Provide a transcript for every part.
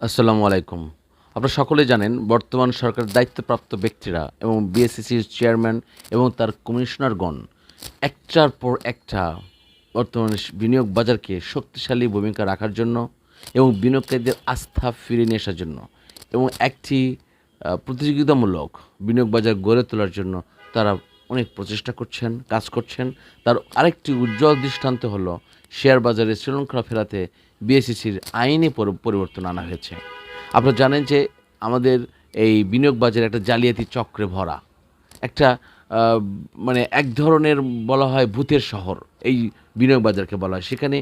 আসসালামু আলাইকুম। আপনারা সকলেই জানেন বর্তমান সরকারের দায়িত্বপ্রাপ্ত ব্যক্তিরা এবং বিএসইসির চেয়ারম্যান এবং তার কমিশনারগণ একটার পর একটা বর্তমান বিনিয়োগ বাজারকে শক্তিশালী ভূমিকা রাখার জন্য এবং বিনিয়োগকারীদের আস্থা ফিরিয়ে নিয়ে আসার জন্য এবং একটি প্রতিযোগিতামূলক বিনিয়োগ বাজার গড়ে তোলার জন্য তারা অনেক প্রচেষ্টা করছেন, কাজ করছেন। তার আরেকটি উজ্জ্বল দৃষ্টান্ত হলো শেয়ার বাজারে শৃঙ্খলা ফেরাতে বিএসইসির আইনে পরিবর্তন আনা হয়েছে। আপনারা জানেন যে আমাদের এই বিনিয়োগ বাজার একটা জালিয়াতি চক্রে ভরা। একটা আ মানে এক ধরনের বলা হয় ভূতের শহর। এই বিনিয়োগ বাজারকে বলা হয়। সেখানে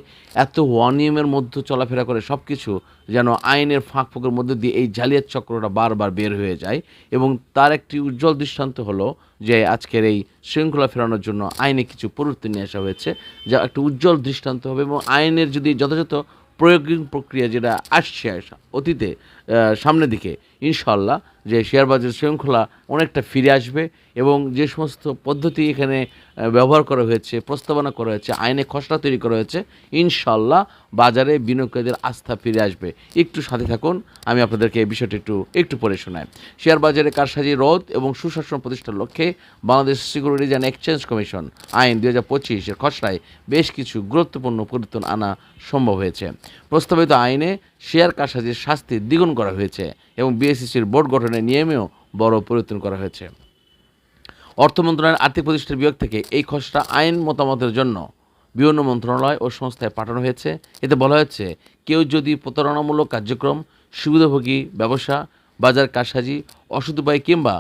এত অনিয়মের মধ্যে চলাফেরা করে সবকিছু যেন আইনের ফাঁক-ফোকরের মধ্য দিয়ে এই জালিয়াত চক্রটা বারবার বের হয়ে যায় এবং তার একটি উজ্জ্বল দৃষ্টান্ত হলো যে আজকের এই শৃঙ্খলা ফেরানোর জন্য আইনে কিছু পরিবর্তন নিয়ে আসা হয়েছে। যা একটা উজ্জ্বল দৃষ্টান্ত হবে এবং আইনের যদি যথাযথ প্রয়োগিক প্রক্রিয়া যেটা আসছে অতীতে সামনের দিকে ইনশাআল্লাহ যে শেয়ার বাজার শৃঙ্খলা অনেকটা ফিরে আসবে এবং যে সমস্ত পদ্ধতি এখানে ব্যবহার করা হয়েছে, প্রস্তাবনা করা হয়েছে, আইনে খসড়া তৈরি করা হয়েছে, ইনশাআল্লাহ বাজারে বিনিয়োগকারীদের আস্থা ফিরে আসবে। একটু সাথে থাকুন, আমি আপনাদেরকে এই বিষয়টি একটু পড়ে শোনাই। শেয়ার বাজারে কারসাজি রোধ এবং সুশাসন প্রতিষ্ঠার লক্ষ্যে Bangladesh securities and exchange commission আইন ২০২৫ এর খসড়ায় বেশ কিছু গুরুত্বপূর্ণ পরিবর্তন আনা সম্ভব হয়েছে। প্রস্তাবিত আইনে শেয়ার কারসাজির শাস্তি দ্বিগুণ করা হয়েছে এবং বিএসইসির বোর্ড গঠনের নিয়মেও বড় পরিবর্তন করা হয়েছে। অর্থ মন্ত্রণালয়ের আর্থিক প্রতিষ্ঠান বিভাগ থেকে এই খসড়া আইন মতামতের জন্য বিভিন্ন মন্ত্রণালয় ও সংস্থায় পাঠানো হয়েছে। এতে বলা হয়েছে কেউ যদি প্রতারণামূলক কার্যক্রম, সুবিধাভোগী ব্যবসা, বাজার কারসাজি, অসৎ উপায় কিংবা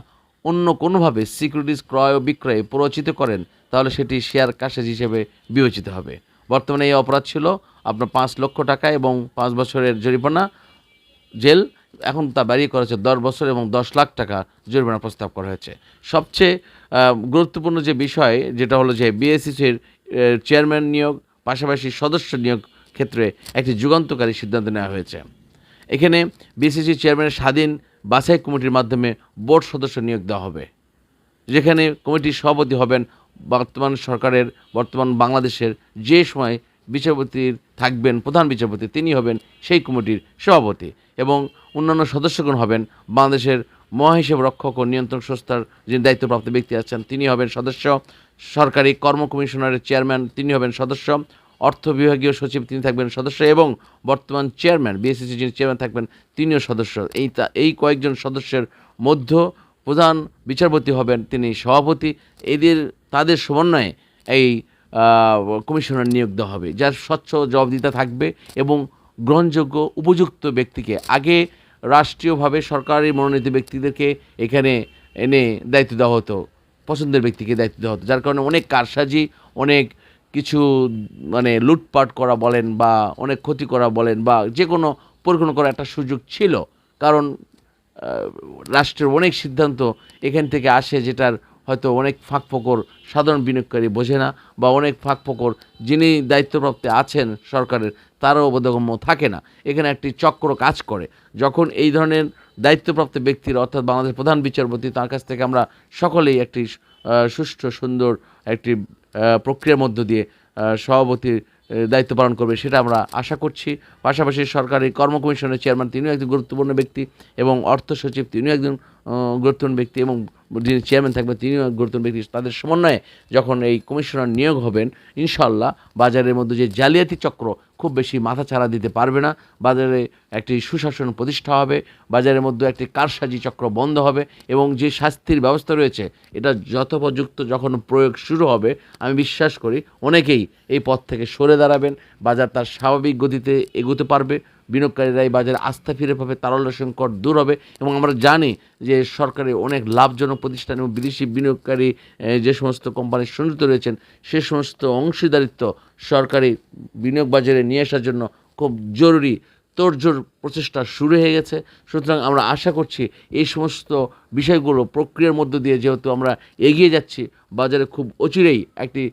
অন্য কোনোভাবে সিকিউরিটিজ ক্রয় ও বিক্রয়ে প্ররোচিত করেন তাহলে সেটি শেয়ার কারসাজি হিসেবে বিবেচিত হবে। বর্তমানে এই অপরাধ ছিল আপনার ৫ লক্ষ টাকা এবং ৫ বছরের জরিমানা, জেল। এখন তা বাড়িয়ে করা হয়েছে ১০ বছর এবং ১০ লাখ টাকা জরিমানার প্রস্তাব করা হয়েছে। সবচেয়ে গুরুত্বপূর্ণ যে বিষয় যেটা হলো যে বিএসইসির চেয়ারম্যান নিয়োগ, পাশাপাশি সদস্য নিয়োগ ক্ষেত্রে একটি যুগান্তকারী সিদ্ধান্ত নেওয়া হয়েছে। এখানে বিএসইসির চেয়ারম্যানের স্বাধীন বাছাই কমিটির মাধ্যমে বোর্ড সদস্য নিয়োগ দেওয়া হবে, যেখানে কমিটির সভাপতি হবেন বর্তমান বাংলাদেশের যে সময় বিচারপতির থাকবেন প্রধান বিচারপতি, তিনি হবেন সেই কমিটির সভাপতি এবং অন্যান্য সদস্যগণ হবেন বাংলাদেশের মহাহিসাব রক্ষক ও নিয়ন্ত্রক সংস্থার যিনি দায়িত্বপ্রাপ্ত ব্যক্তি আছেন তিনি হবেন সদস্য, সরকারি কর্ম কমিশনারের চেয়ারম্যান তিনি হবেন সদস্য, অর্থ বিভাগীয় সচিব তিনি থাকবেন সদস্য এবং বর্তমান চেয়ারম্যান বিএসইসি যিনি চেয়ারম্যান থাকবেন তিনিও সদস্য। এই কয়েকজন সদস্যের মধ্যে প্রধান বিচারপতি হবেন তিনি সভাপতি। তাদের সমন্বয়ে এই কমিশনার নিয়োগ দেওয়া হবে, যার স্বচ্ছ জবাবদিহিতা থাকবে এবং গ্রহণযোগ্য উপযুক্ত ব্যক্তিকে আগে রাষ্ট্রীয়ভাবে সরকারি মনোনীত ব্যক্তিদেরকে এখানে এনে দায়িত্ব দেওয়া হতো, পছন্দের ব্যক্তিকে দায়িত্ব দেওয়া হতো, যার কারণে অনেক কারসাজি, অনেক কিছু মানে লুটপাট করা বলেন বা অনেক ক্ষতি করা বলেন বা যে কোনো পরিকল্পনা করার একটা সুযোগ ছিল। কারণ রাষ্ট্রের অনেক সিদ্ধান্ত এখান থেকে আসে যেটার হয়তো অনেক ফাঁকফোকর সাধারণ বিনিয়োগকারী বোঝে না বা অনেক ফাঁকফোকর যিনি দায়িত্বপ্রাপ্তে আছেন সরকারের তারও বোধগম্য থাকে না। এখানে একটি চক্র কাজ করে। যখন এই ধরনের দায়িত্বপ্রাপ্ত ব্যক্তির অর্থাৎ বাংলাদেশ প্রধান বিচারপতি তার কাছ থেকে আমরা সকলেই একটি সুষ্ঠু সুন্দর একটি প্রক্রিয়ার মধ্য দিয়ে সভাপতির দায়িত্ব পালন করবে সেটা আমরা আশা করছি। পাশাপাশি সরকারি কর্ম কমিশনের চেয়ারম্যান তিনিও একজন গুরুত্বপূর্ণ ব্যক্তি এবং অর্থ সচিব তিনিও একজন গুরুত্বপূর্ণ ব্যক্তি এবং যিনি চেয়ারম্যান থাকবেন তিনিও গুরুত্বপূর্ণ ব্যক্তি। তাদের সমন্বয়ে যখন এই কমিশনার নিয়োগ হবেন ইনশাআল্লাহ বাজারের মধ্যে যে জালিয়াতি চক্র খুব বেশি মাথাচাড়া দিতে পারবে না, বাজারে একটি সুশাসন প্রতিষ্ঠা হবে, বাজারের মধ্যে একটি কারসাজি চক্র বন্ধ হবে এবং যে শাস্তির ব্যবস্থা রয়েছে এটা যথোপযুক্ত যখন প্রয়োগ শুরু হবে আমি বিশ্বাস করি অনেকেই এই পথ থেকে সরে দাঁড়াবেন, বাজার তার স্বাভাবিক গতিতে এগোতে পারবে, বিনিয়োগকারীরা এই বাজারে আস্থা ফিরে পাবে, তারল্য সংকট দূর হবে এবং আমরা জানি যে সরকারি অনেক লাভজনক প্রতিষ্ঠান এবং বিদেশি বিনিয়োগকারী যে সমস্ত কোম্পানি সংযুক্ত রয়েছেন সে সমস্ত অংশীদারিত্ব সরকারি বিনিয়োগ বাজারে নিয়ে আসার জন্য খুব জরুরি তোড়জোড় প্রচেষ্টা শুরু হয়ে গেছে। সুতরাং আমরা আশা করছি এই সমস্ত বিষয়গুলো প্রক্রিয়ার মধ্য দিয়ে যেহেতু আমরা এগিয়ে যাচ্ছি বাজারে খুব অচিরেই একটি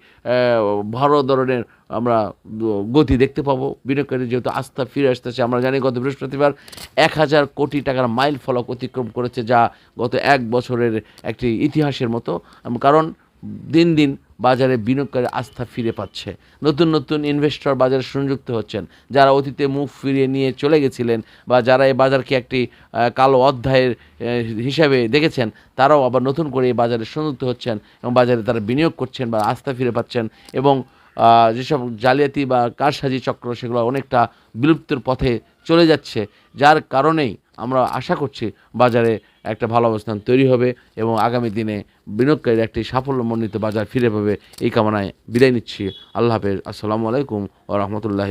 ভালো ধরনের আমরা গতি দেখতে পাবো। বিনিয়োগকারী যেহেতু আস্থা ফিরে আসতেছে, আমরা জানি গত বৃহস্পতিবার ১,০০০ কোটি টাকার মাইল ফলক অতিক্রম করেছে, যা গত ১ বছরের একটি ইতিহাসের মতো। কারণ দিন দিন বাজারে বিনিয়োগকারী আস্থা ফিরে পাচ্ছে। নতুন নতুন ইনভেস্টর বাজারে সংযুক্ত হচ্ছেন, যারা অতীতে মুখ ফিরিয়ে নিয়ে চলে গেছিলেন বা যারা এই বাজারকে একটি কালো অধ্যায়ের হিসাবে দেখেছেন, তারাও আবার নতুন করে এই বাজারে সংযুক্ত হচ্ছেন এবং বাজারে তারা বিনিয়োগ করছেন বা আস্থা ফিরে পাচ্ছেন। এবং যেসব জালিয়াতি বা কারসাজি চক্র, সেগুলো অনেকটা বিলুপ্তির পথে চলে যাচ্ছে, যার কারণেই আমরা আশা করছি বাজারে একটা ভালো অবস্থান তৈরি হবে এবং আগামী দিনে বিনিয়োগকারীর একটি সাফল্যমণ্ডিত বাজার ফিরে পাবে। এই কামনায় বিদায় নিচ্ছি। আল্লাহ হাফেজ। আসসালামু আলাইকুম ওয়া রাহমাতুল্লাহি।